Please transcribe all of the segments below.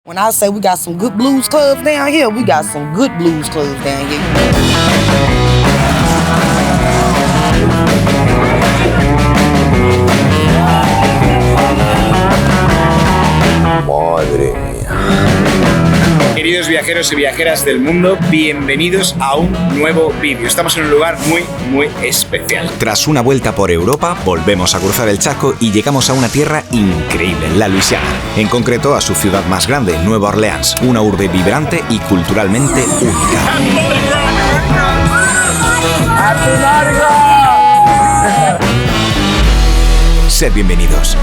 When I say we got some good blues clubs down here, we got some good blues clubs down here. Madre mía. Queridos viajeros y viajeras del mundo, bienvenidos a un nuevo vídeo. Estamos en un lugar muy especial. Tras una vuelta por Europa, volvemos a cruzar el Chaco y llegamos a una tierra increíble, la Luisiana. En concreto, a su ciudad más grande, Nueva Orleans, una urbe vibrante y culturalmente única. Sed bienvenidos.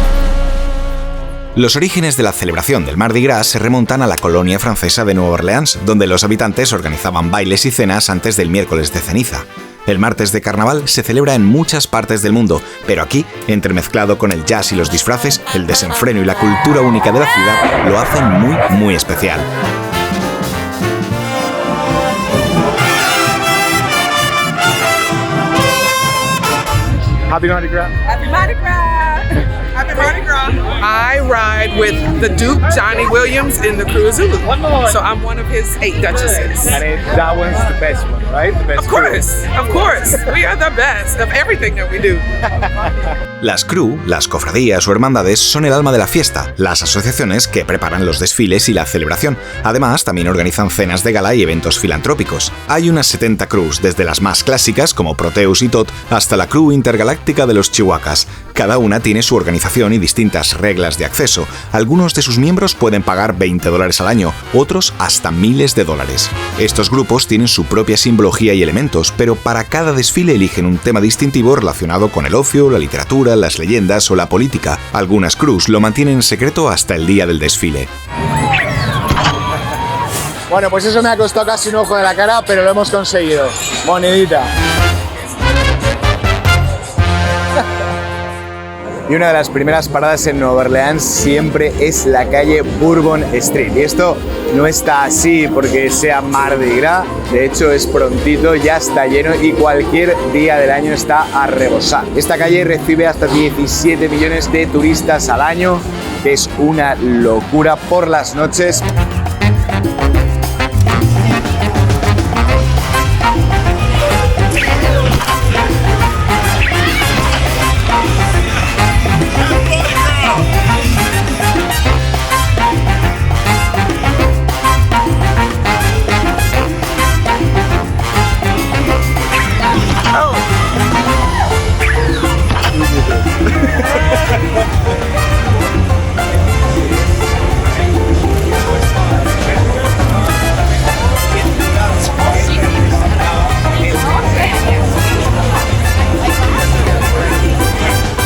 Los orígenes de la celebración del Mardi Gras se remontan a la colonia francesa de Nueva Orleans, donde los habitantes organizaban bailes y cenas antes del miércoles de ceniza. El martes de carnaval se celebra en muchas partes del mundo, pero aquí, entremezclado con el jazz y los disfraces, el desenfreno y la cultura única de la ciudad lo hacen muy especial. Happy Mardi Gras. Happy Mardi Gras. Happy Mardi Gras. I ride with the Duke Johnny Williams in the Crew of Zulu. So I'm one of his 8 duchesses. And that one's the best one, right? The best Of course. We are the best of everything that we do. Las crew, las cofradías o hermandades son el alma de la fiesta, las asociaciones que preparan los desfiles y la celebración. Además, también organizan cenas de gala y eventos filantrópicos. Hay unas 70 crews, desde las más clásicas como Proteus y Tot hasta la crew intergaláctica de los Chihuahuas. Cada una tiene su organización y distintas reglas de acceso. Algunos de sus miembros pueden pagar $20 al año, otros hasta miles de dólares. Estos grupos tienen su propia simbología y elementos, pero para cada desfile eligen un tema distintivo relacionado con el ocio, la literatura, las leyendas o la política. Algunas crews lo mantienen en secreto hasta el día del desfile. Bueno, pues eso me ha costado casi un ojo de la cara, pero lo hemos conseguido. Monedita. Y una de las primeras paradas en Nueva Orleans siempre es la calle Bourbon Street. Y esto no está así porque sea Mardi Gras, de hecho es prontito, ya está lleno y cualquier día del año está a rebosar. Esta calle recibe hasta 17 millones de turistas al año, que es una locura por las noches.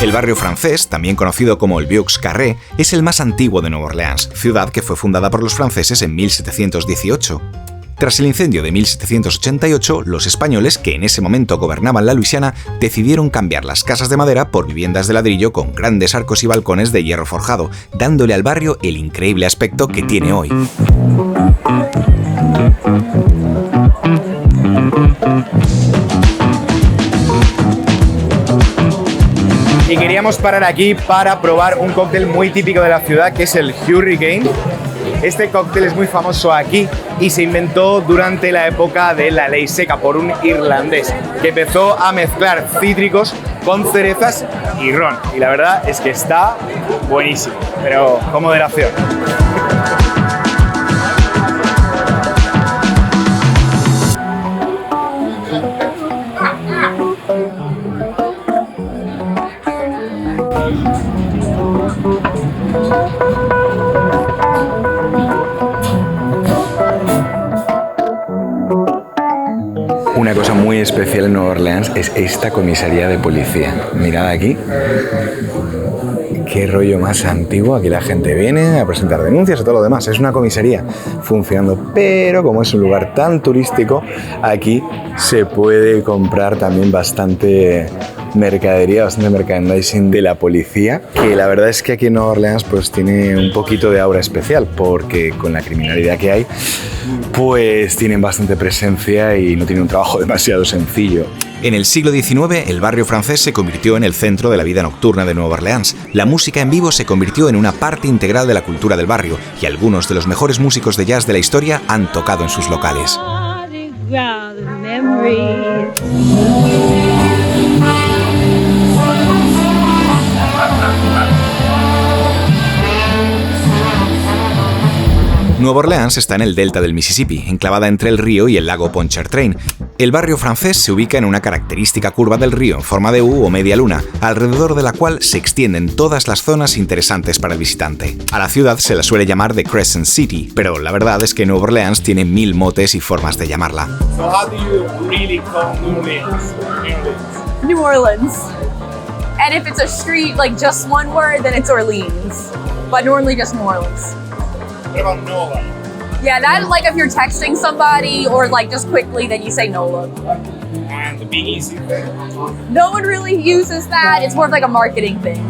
El barrio francés, también conocido como el Vieux Carré, es el más antiguo de Nueva Orleans, ciudad que fue fundada por los franceses en 1718. Tras el incendio de 1788, los españoles, que en ese momento gobernaban la Luisiana, decidieron cambiar las casas de madera por viviendas de ladrillo con grandes arcos y balcones de hierro forjado, dándole al barrio el increíble aspecto que tiene hoy. Y queríamos parar aquí para probar un cóctel muy típico de la ciudad, que es el Hurricane. Este cóctel es muy famoso aquí y se inventó durante la época de la ley seca por un irlandés que empezó a mezclar cítricos con cerezas y ron. Y la verdad es que está buenísimo, pero con moderación. Una cosa muy especial en Nueva Orleans es esta comisaría de policía. Mirad aquí. Qué rollo más antiguo. Aquí la gente viene a presentar denuncias y todo lo demás. Es una comisaría funcionando, pero como es un lugar tan turístico, aquí se puede comprar también bastante mercadería, bastante merchandising de la policía, que la verdad es que aquí en Nueva Orleans pues tiene un poquito de aura especial, porque con la criminalidad que hay, pues tienen bastante presencia y no tienen un trabajo demasiado sencillo. En el siglo XIX, el barrio francés se convirtió en el centro de la vida nocturna de Nueva Orleans. La música en vivo se convirtió en una parte integral de la cultura del barrio y algunos de los mejores músicos de jazz de la historia han tocado en sus locales. Nueva Orleans está en el delta del Mississippi, enclavada entre el río y el lago Pontchartrain. El barrio francés se ubica en una característica curva del río en forma de U o media luna, alrededor de la cual se extienden todas las zonas interesantes para el visitante. A la ciudad se la suele llamar The Crescent City, pero la verdad es que Nueva Orleans tiene 1000 motes y formas de llamarla. So how do you really call New Orleans? New Orleans. And if it's a street, like just one word, then it's Orleans. But normally just New Orleans. What about Nola? Yeah, that like if you're texting somebody or like just quickly, then you say NOLA. And the Big Easy thing? No one really uses that. It's more of like a marketing thing.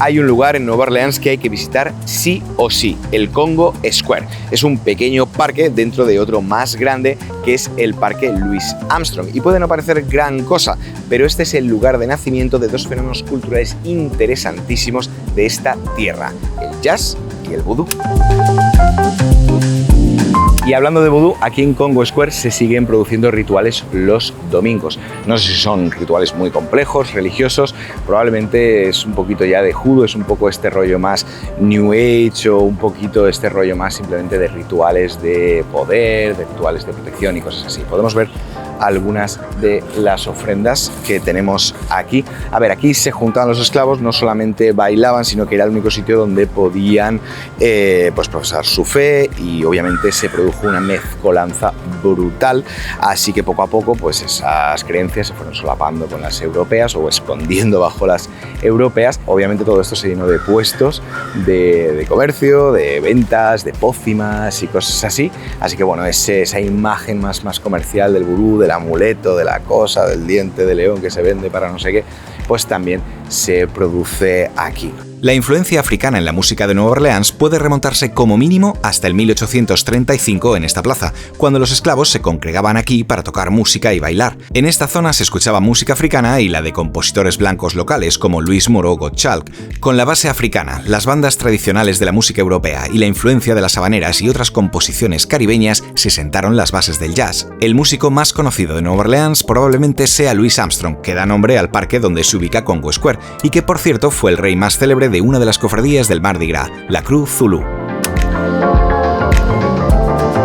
Hay un lugar en Nueva Orleans que hay que visitar sí o sí, el Congo Square. Es un pequeño parque dentro de otro más grande que es el Parque Louis Armstrong. Y puede no parecer gran cosa, pero este es el lugar de nacimiento de dos fenómenos culturales interesantísimos de esta tierra, el jazz y el vudú. Y hablando de vudú, aquí en Congo Square se siguen produciendo rituales los domingos. No sé si son rituales muy complejos, religiosos, probablemente es un poquito ya de judo, es un poco este rollo más New Age o un poquito este rollo más simplemente de rituales de poder, de rituales de protección y cosas así. Podemos ver algunas de las ofrendas que tenemos aquí. A ver, aquí se juntaban los esclavos, no solamente bailaban, sino que era el único sitio donde podían pues profesar su fe y obviamente se produjo una mezcolanza brutal, así que poco a poco pues esas creencias se fueron solapando con las europeas o escondiendo bajo las europeas. Obviamente todo esto se llenó de puestos de comercio, de ventas, de pócimas y cosas así, así que bueno, esa imagen más comercial del vudú, del amuleto, de la cosa, del diente de león que se vende para no sé qué, pues también se produce aquí. La influencia africana en la música de Nueva Orleans puede remontarse como mínimo hasta el 1835 en esta plaza, cuando los esclavos se congregaban aquí para tocar música y bailar. En esta zona se escuchaba música africana y la de compositores blancos locales como Louis Moreau Gottschalk. Con la base africana, las bandas tradicionales de la música europea y la influencia de las habaneras y otras composiciones caribeñas se sentaron las bases del jazz. El músico más conocido de Nueva Orleans probablemente sea Louis Armstrong, que da nombre al parque donde se ubica Congo Square, y que por cierto fue el rey más célebre de una de las cofradías del Mardi Gras, la Cruz Zulu.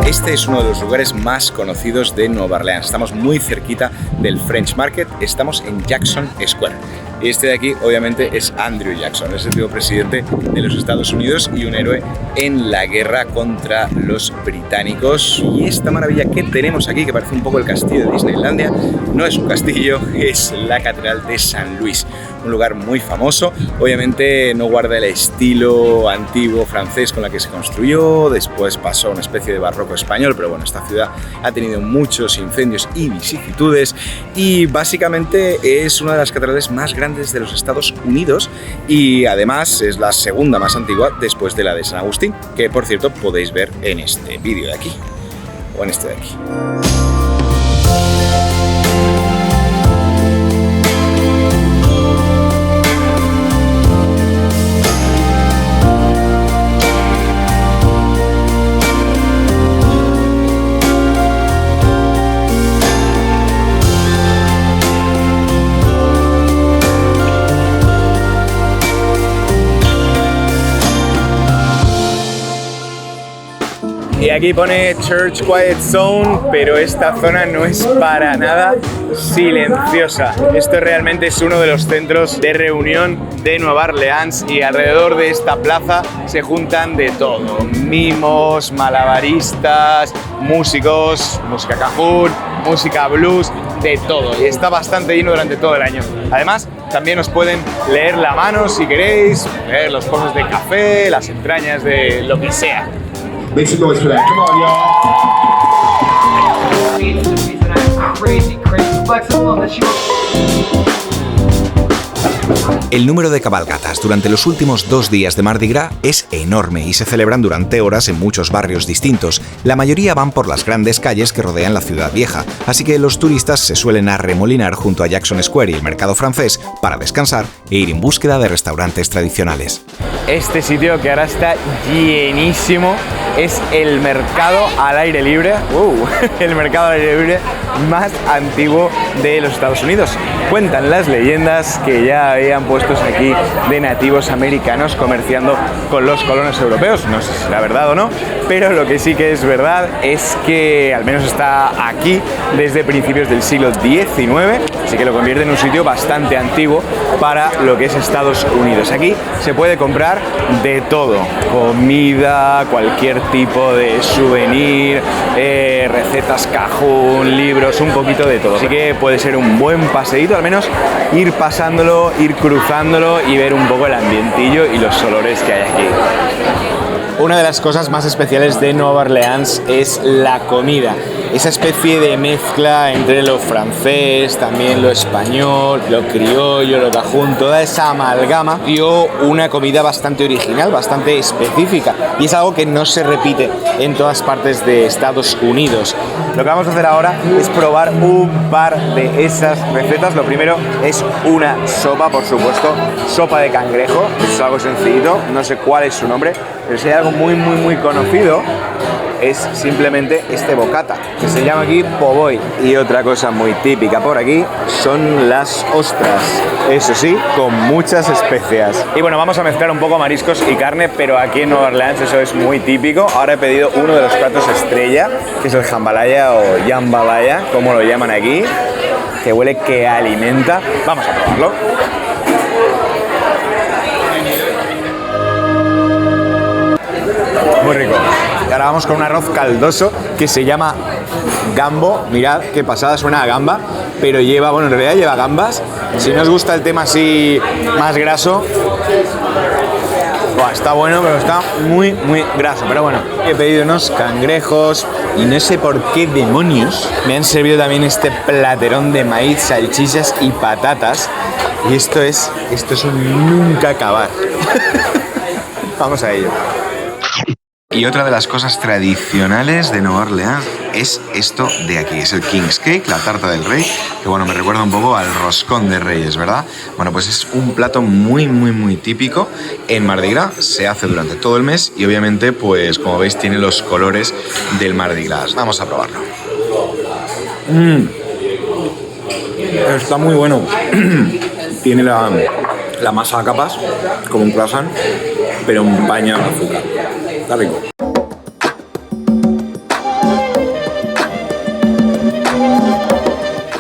Este es uno de los lugares más conocidos de Nueva Orleans. Estamos muy cerquita del French Market, estamos en Jackson Square. Y este de aquí, obviamente, es Andrew Jackson, es el antiguo presidente de los Estados Unidos y un héroe en la guerra contra los británicos. Y esta maravilla que tenemos aquí, que parece un poco el castillo de Disneylandia, no es un castillo, es la Catedral de San Luis. Un lugar muy famoso, obviamente no guarda el estilo antiguo francés con la que se construyó, después pasó a una especie de barroco español, pero bueno, esta ciudad ha tenido muchos incendios y vicisitudes y básicamente es una de las catedrales más grandes de los Estados Unidos y además es la segunda más antigua después de la de San Agustín, que por cierto podéis ver en este vídeo de aquí, o en este de aquí. Y aquí pone Church Quiet Zone, pero esta zona no es para nada silenciosa. Esto realmente es uno de los centros de reunión de Nueva Orleans y alrededor de esta plaza se juntan de todo. Mimos, malabaristas, músicos, música cajún, música blues, de todo. Y está bastante lleno durante todo el año. Además, también os pueden leer la mano si queréis, leer los pozos de café, las entrañas de lo que sea. Make some noise for that. Come on, y'all. Crazy, flexible. El número de cabalgatas durante los últimos 2 días de Mardi Gras es enorme y se celebran durante horas en muchos barrios distintos. La mayoría van por las grandes calles que rodean la ciudad vieja, así que los turistas se suelen arremolinar junto a Jackson Square y el mercado francés para descansar e ir en búsqueda de restaurantes tradicionales. Este sitio que ahora está llenísimo es el mercado al aire libre, el mercado al aire libre más antiguo de los Estados Unidos. Cuentan las leyendas que ya habían puestos aquí de nativos americanos comerciando con los colonos europeos. No sé si es la verdad o no, pero lo que sí que es verdad es que al menos está aquí desde principios del siglo XIX, así que lo convierte en un sitio bastante antiguo para lo que es Estados Unidos. Aquí se puede comprar de todo, comida, cualquier tipo de souvenir, recetas cajún, libros, un poquito de todo. Así que puede ser un buen paseíto, al menos ir pasándolo, ir cruzándolo y ver un poco el ambientillo y los olores que hay aquí. Una de las cosas más especiales de Nueva Orleans es la comida. Esa especie de mezcla entre lo francés, también lo español, lo criollo, lo cajún, toda esa amalgama dio una comida bastante original, bastante específica, y es algo que no se repite en todas partes de Estados Unidos. Lo que vamos a hacer ahora es probar un par de esas recetas. Lo primero es una sopa, por supuesto, sopa de cangrejo. Es algo sencillito, no sé cuál es su nombre, pero si hay algo muy conocido es simplemente este bocata, que se llama aquí po' boy. Y otra cosa muy típica por aquí son las ostras, eso sí, con muchas especias. Y bueno, vamos a mezclar un poco mariscos y carne, pero aquí en Nueva Orleans eso es muy típico. Ahora he pedido uno de los platos estrella, que es el jambalaya o jambalaya, como lo llaman aquí, que huele que alimenta. Vamos a probarlo. Muy rico. Y ahora vamos con un arroz caldoso que se llama gambo. Mirad qué pasada, suena a gamba, pero lleva, bueno, en realidad lleva gambas. Si no os gusta el tema así más graso, está bueno, pero está muy graso. Pero bueno, he pedido unos cangrejos y no sé por qué demonios me han servido también este platerón de maíz, salchichas y patatas. Y esto es un nunca acabar. Vamos a ello. Y otra de las cosas tradicionales de Nueva Orleans es esto de aquí, es el King's Cake, la tarta del rey, que bueno, me recuerda un poco al roscón de reyes, ¿verdad? Bueno, pues es un plato muy típico en Mardi Gras, se hace durante todo el mes y obviamente, pues como veis, tiene los colores del Mardi Gras. Vamos a probarlo. Está muy bueno. Tiene la masa a capas, como un croissant, pero bañado en azúcar. Está rico.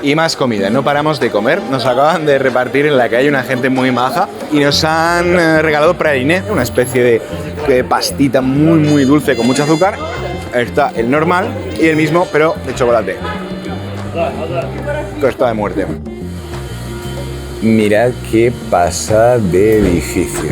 Y más comida, no paramos de comer. Nos acaban de repartir en la calle una gente muy maja y nos han regalado praliné, una especie de pastita muy dulce con mucho azúcar. Está el normal y el mismo, pero de chocolate. Esto está de muerte. Mirad qué pasada de edificio.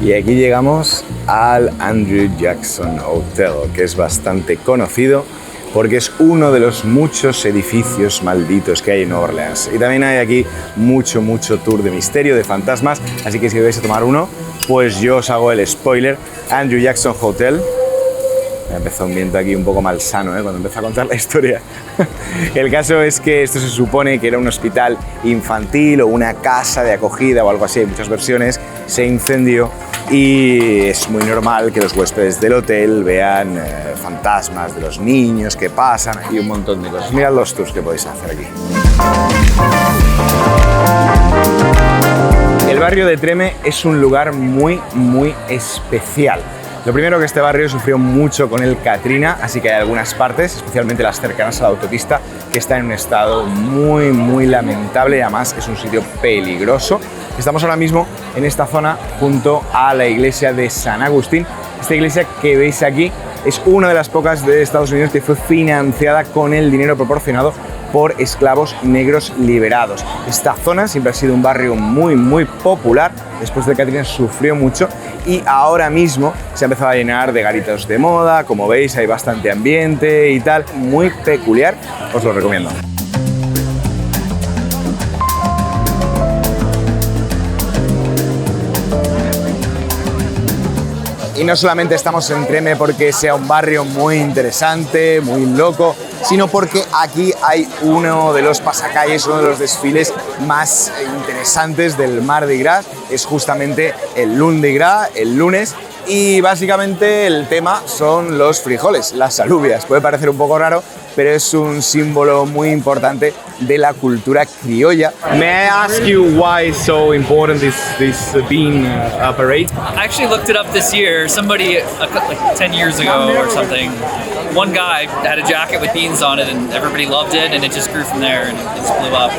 Y aquí llegamos al Andrew Jackson Hotel, que es bastante conocido porque es uno de los muchos edificios malditos que hay en Nueva Orleans. Y también hay aquí mucho tour de misterio, de fantasmas, así que si vais a tomar uno, pues yo os hago el spoiler. Andrew Jackson Hotel. Me empezó un viento aquí un poco malsano, cuando empecé a contar la historia. El caso es que esto se supone que era un hospital infantil o una casa de acogida o algo así, hay muchas versiones, se incendió y es muy normal que los huéspedes del hotel vean fantasmas de los niños que pasan y un montón de cosas. Mirad los tours que podéis hacer aquí. El barrio de Treme es un lugar muy especial. Lo primero, que este barrio sufrió mucho con el Katrina, así que hay algunas partes, especialmente las cercanas a la autopista, que están en un estado muy lamentable y además es un sitio peligroso. Estamos ahora mismo en esta zona junto a la iglesia de San Agustín. Esta iglesia que veis aquí es una de las pocas de Estados Unidos que fue financiada con el dinero proporcionado por esclavos negros liberados. Esta zona siempre ha sido un barrio muy popular. Después de Katrina sufrió mucho y ahora mismo se ha empezado a llenar de garitos de moda. Como veis, hay bastante ambiente y tal, muy peculiar. Os lo recomiendo. Y no solamente estamos en Treme porque sea un barrio muy interesante, muy loco, sino porque aquí hay uno de los pasacalles, uno de los desfiles más interesantes del Mardi Gras. Es justamente el Lundi Gras, el lunes. Y básicamente el tema son los frijoles, las alubias. Puede parecer un poco raro, pero es un símbolo muy importante de la cultura criolla. May I ask you why it's so important this bean parade? I actually looked it up this year. Somebody, like 10 years ago or something, one guy had a jacket with beans on it and everybody loved it and it just grew from there and it just blew up.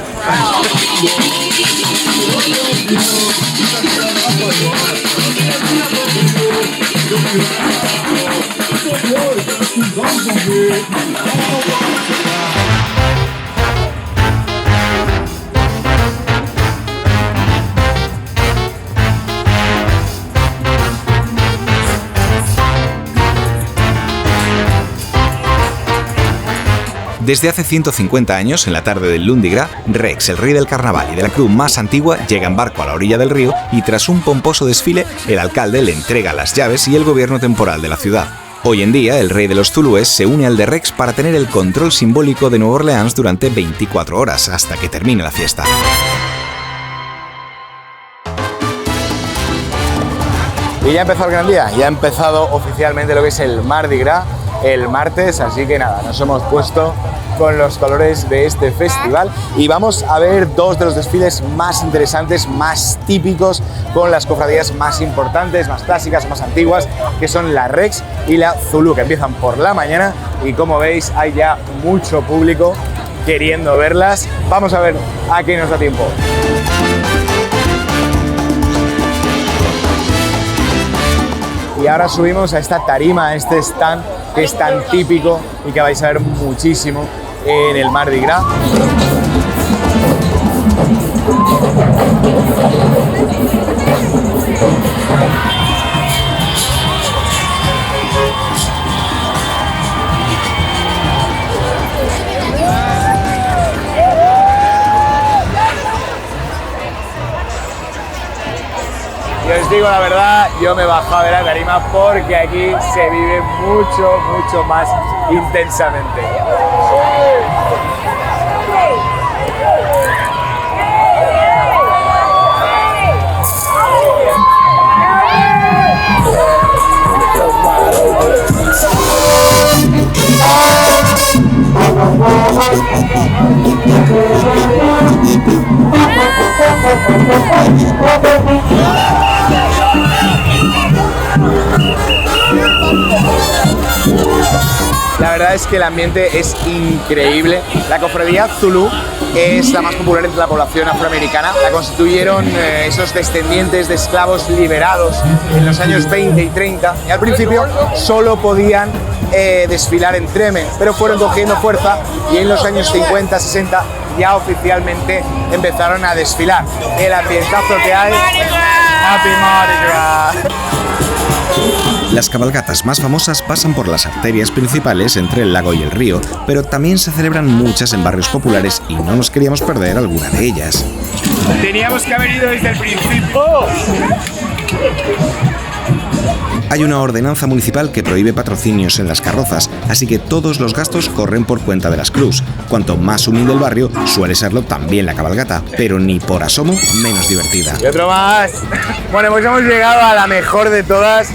Desde hace 150 años, en la tarde del Lundi Gras, Rex, el rey del carnaval y de la cruz más antigua, llega en barco a la orilla del río y tras un pomposo desfile, el alcalde le entrega las llaves y el gobierno temporal de la ciudad. Hoy en día, el rey de los zulúes se une al de Rex para tener el control simbólico de Nueva Orleans durante 24 horas, hasta que termine la fiesta. Y ya ha empezado el gran día, ya ha empezado oficialmente lo que es el Mardi Gras el martes, así que nada, nos hemos puesto con los colores de este festival y vamos a ver dos de los desfiles más interesantes, más típicos, con las cofradías más importantes, más clásicas, más antiguas, que son la Rex y la Zulú, que empiezan por la mañana y como veis hay ya mucho público queriendo verlas. Vamos a ver a qué nos da tiempo. Y ahora subimos a esta tarima, a este stand que es tan típico y que vais a ver muchísimo en el Mardi Gras. Y os digo la verdad, yo me he bajado de la tarima porque aquí se vive mucho más intensamente. La verdad es que el ambiente es increíble. La cofradía Zulú es la más popular entre la población afroamericana. La constituyeron esos descendientes de esclavos liberados en los años 20 y 30 y al principio solo podían desfilar en Treme, pero fueron cogiendo fuerza y en los años 50, 60 ya oficialmente empezaron a desfilar. El ambientazo que hay. Happy Mardi Gras. Las cabalgatas más famosas pasan por las arterias principales entre el lago y el río, pero también se celebran muchas en barrios populares y no nos queríamos perder alguna de ellas. Teníamos que haber ido desde el principio. Hay una ordenanza municipal que prohíbe patrocinios en las carrozas, así que todos los gastos corren por cuenta de las crus. Cuanto más humilde el barrio, suele serlo también la cabalgata, pero ni por asomo menos divertida. Y otro más. Bueno, pues hemos llegado a la mejor de todas,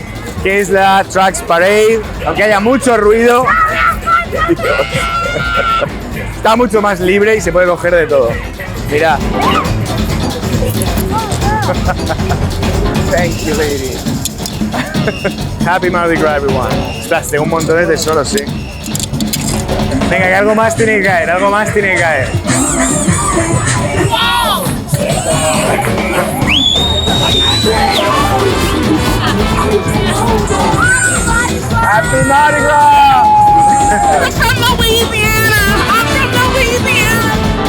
que es la Trucks Parade. Aunque haya mucho ruido, está mucho más libre y se puede coger de todo. Mira. Thank you, lady. Happy Mardi Gras, everyone. Ostras, tengo un montón de tesoros, sí. Venga, que algo más tiene que caer, algo más tiene que caer. Happy Mardi Gras!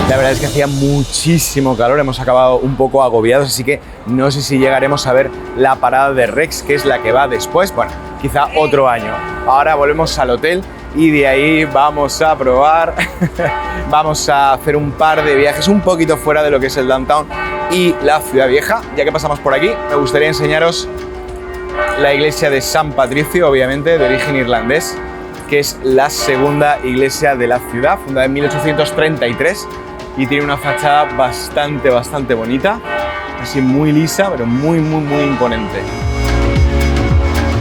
La verdad es que hacía muchísimo calor, hemos acabado un poco agobiados, así que no sé si llegaremos a ver la parada de Rex, que es la que va después, bueno, quizá otro año. Ahora volvemos al hotel y de ahí vamos a probar, vamos a hacer un par de viajes un poquito fuera de lo que es el downtown y la ciudad vieja. Ya que pasamos por aquí, me gustaría enseñaros la iglesia de San Patricio, obviamente, de origen irlandés, que es la segunda iglesia de la ciudad, fundada en 1833 y tiene una fachada bastante bonita, así muy lisa, pero muy imponente.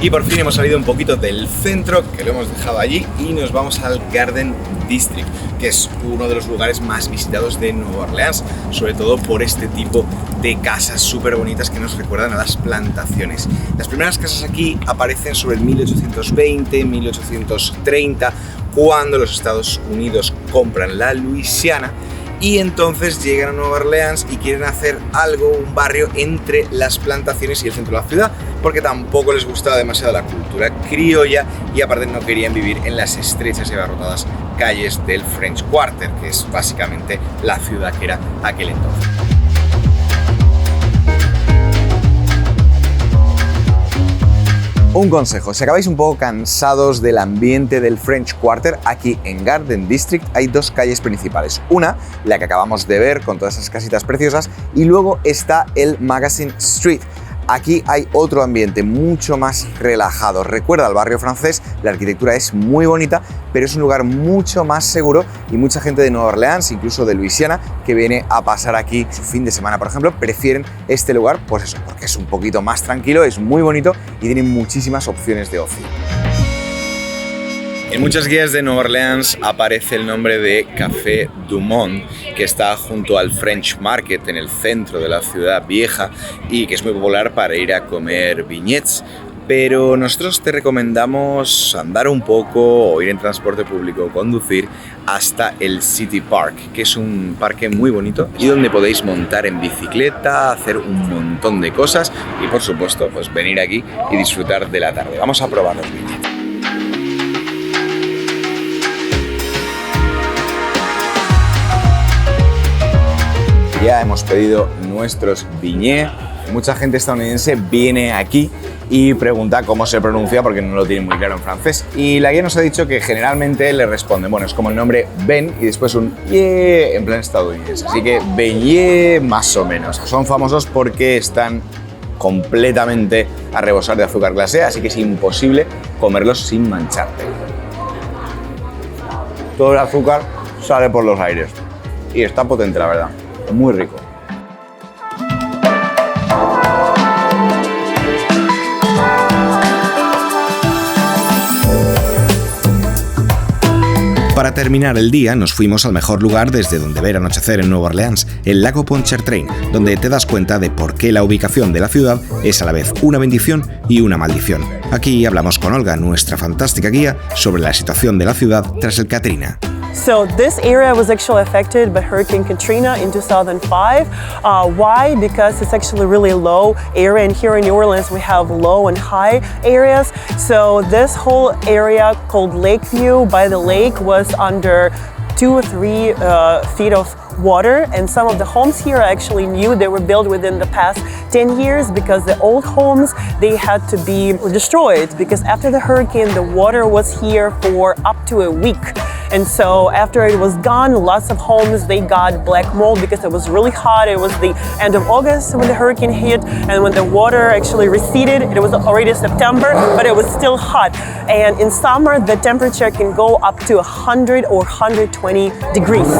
Y por fin hemos salido un poquito del centro, que lo hemos dejado allí, y nos vamos al Garden District, que es uno de los lugares más visitados de Nueva Orleans, sobre todo por este tipo de casas súper bonitas que nos recuerdan a las plantaciones. Las primeras casas aquí aparecen sobre el 1820, 1830, cuando los Estados Unidos compran la Luisiana, y entonces llegan a Nueva Orleans y quieren hacer algo, un barrio entre las plantaciones y el centro de la ciudad, porque tampoco les gustaba demasiado la cultura criolla y aparte no querían vivir en las estrechas y abarrotadas calles del French Quarter, que es básicamente la ciudad que era aquel entonces. Un consejo, si acabáis un poco cansados del ambiente del French Quarter, aquí en Garden District hay dos calles principales. Una, la que acabamos de ver con todas esas casitas preciosas, y luego está el Magazine Street. Aquí hay otro ambiente mucho más relajado. Recuerda al barrio francés, la arquitectura es muy bonita, pero es un lugar mucho más seguro y mucha gente de Nueva Orleans, incluso de Luisiana, que viene a pasar aquí su fin de semana, por ejemplo, prefieren este lugar, pues eso, porque es un poquito más tranquilo, es muy bonito y tiene muchísimas opciones de ocio. En muchas guías de Nueva Orleans aparece el nombre de Café du Monde, que está junto al French Market en el centro de la ciudad vieja y que es muy popular para ir a comer beignets. Pero nosotros te recomendamos andar un poco o ir en transporte público o conducir hasta el City Park, que es un parque muy bonito y donde podéis montar en bicicleta, hacer un montón de cosas y por supuesto pues venir aquí y disfrutar de la tarde. Vamos a probar los beignets. Ya hemos pedido nuestros beignets. Mucha gente estadounidense viene aquí y pregunta cómo se pronuncia porque no lo tiene muy claro en francés. Y la guía nos ha dicho que generalmente le responden, bueno, es como el nombre Ben y después un ye en plan estadounidense. Así que beignet más o menos. Son famosos porque están completamente a rebosar de azúcar glacé, así que es imposible comerlos sin mancharte. Todo el azúcar sale por los aires y está potente, la verdad. Muy rico. Para terminar el día nos fuimos al mejor lugar desde donde ver anochecer en Nueva Orleans, el lago Pontchartrain, donde te das cuenta de por qué la ubicación de la ciudad es a la vez una bendición y una maldición. Aquí hablamos con Olga, nuestra fantástica guía, sobre la situación de la ciudad tras el Katrina. So this area was actually affected by Hurricane Katrina in 2005. Why? Because it's actually really low area, and here in New Orleans we have low and high areas. So this whole area called Lakeview by the lake was under 2 or 3 feet of water, and some of the homes here are actually new. They were built within the past 10 years because the old homes, they had to be destroyed because after the hurricane the water was here for up to a week. And so after it was gone, lots of homes, they got black mold because it was really hot. It was the end of August when the hurricane hit, and when the water actually receded, it was already September, but it was still hot. And in summer, the temperature can go up to 100 or 120 degrees.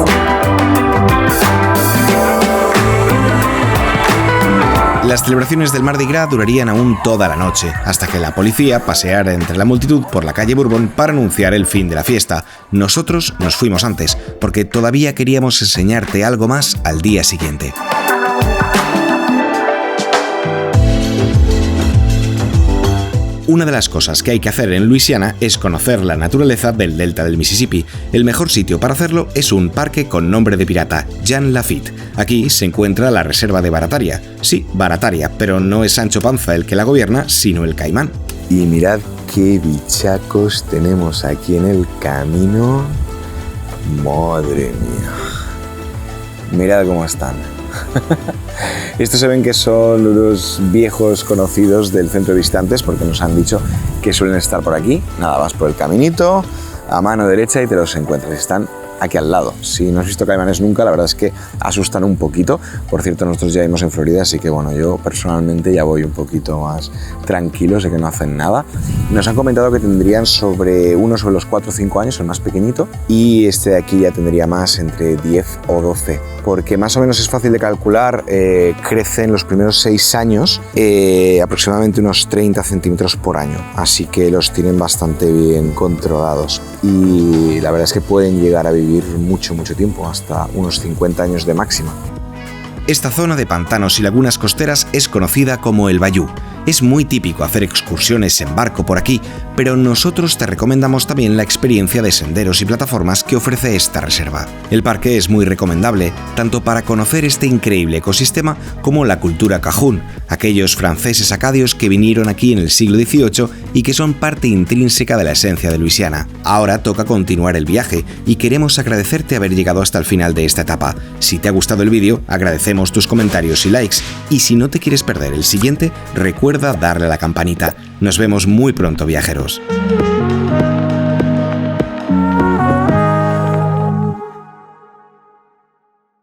Las celebraciones del Mardi Gras durarían aún toda la noche, hasta que la policía paseara entre la multitud por la calle Bourbon para anunciar el fin de la fiesta. Nosotros nos fuimos antes, porque todavía queríamos enseñarte algo más al día siguiente. Una de las cosas que hay que hacer en Luisiana es conocer la naturaleza del delta del Mississippi. El mejor sitio para hacerlo es un parque con nombre de pirata, Jean Lafitte. Aquí se encuentra la reserva de Barataria. Sí, Barataria, pero no es Sancho Panza el que la gobierna, sino el caimán. Y mirad qué bichacos tenemos aquí en el camino. Madre mía. Mirad cómo están. Estos se ven que son los viejos conocidos del centro de visitantes porque nos han dicho que suelen estar por aquí. Nada, vas por el caminito, a mano derecha y te los encuentras. Están aquí al lado. Si no has visto caimanes nunca, la verdad es que asustan un poquito. Por cierto, nosotros ya vimos en Florida, así que bueno, yo personalmente ya voy un poquito más tranquilo, sé que no hacen nada. Nos han comentado que tendrían sobre los 4 o 5 años, el más pequeñito, y este de aquí ya tendría más, entre 10 o 12, porque más o menos es fácil de calcular, crece en los primeros 6 años aproximadamente unos 30 centímetros por año, así que los tienen bastante bien controlados y la verdad es que pueden llegar a vivir mucho tiempo, hasta unos 50 años de máxima. Esta zona de pantanos y lagunas costeras es conocida como el Bayou. Es muy típico hacer excursiones en barco por aquí, pero nosotros te recomendamos también la experiencia de senderos y plataformas que ofrece esta reserva. El parque es muy recomendable, tanto para conocer este increíble ecosistema como la cultura cajún, aquellos franceses acadios que vinieron aquí en el siglo XVIII y que son parte intrínseca de la esencia de Luisiana. Ahora toca continuar el viaje y queremos agradecerte haber llegado hasta el final de esta etapa. Si te ha gustado el vídeo, agradecemos tus comentarios y likes, y si no te quieres perder el siguiente, recuerda darle a la campanita. Nos vemos muy pronto, viajeros.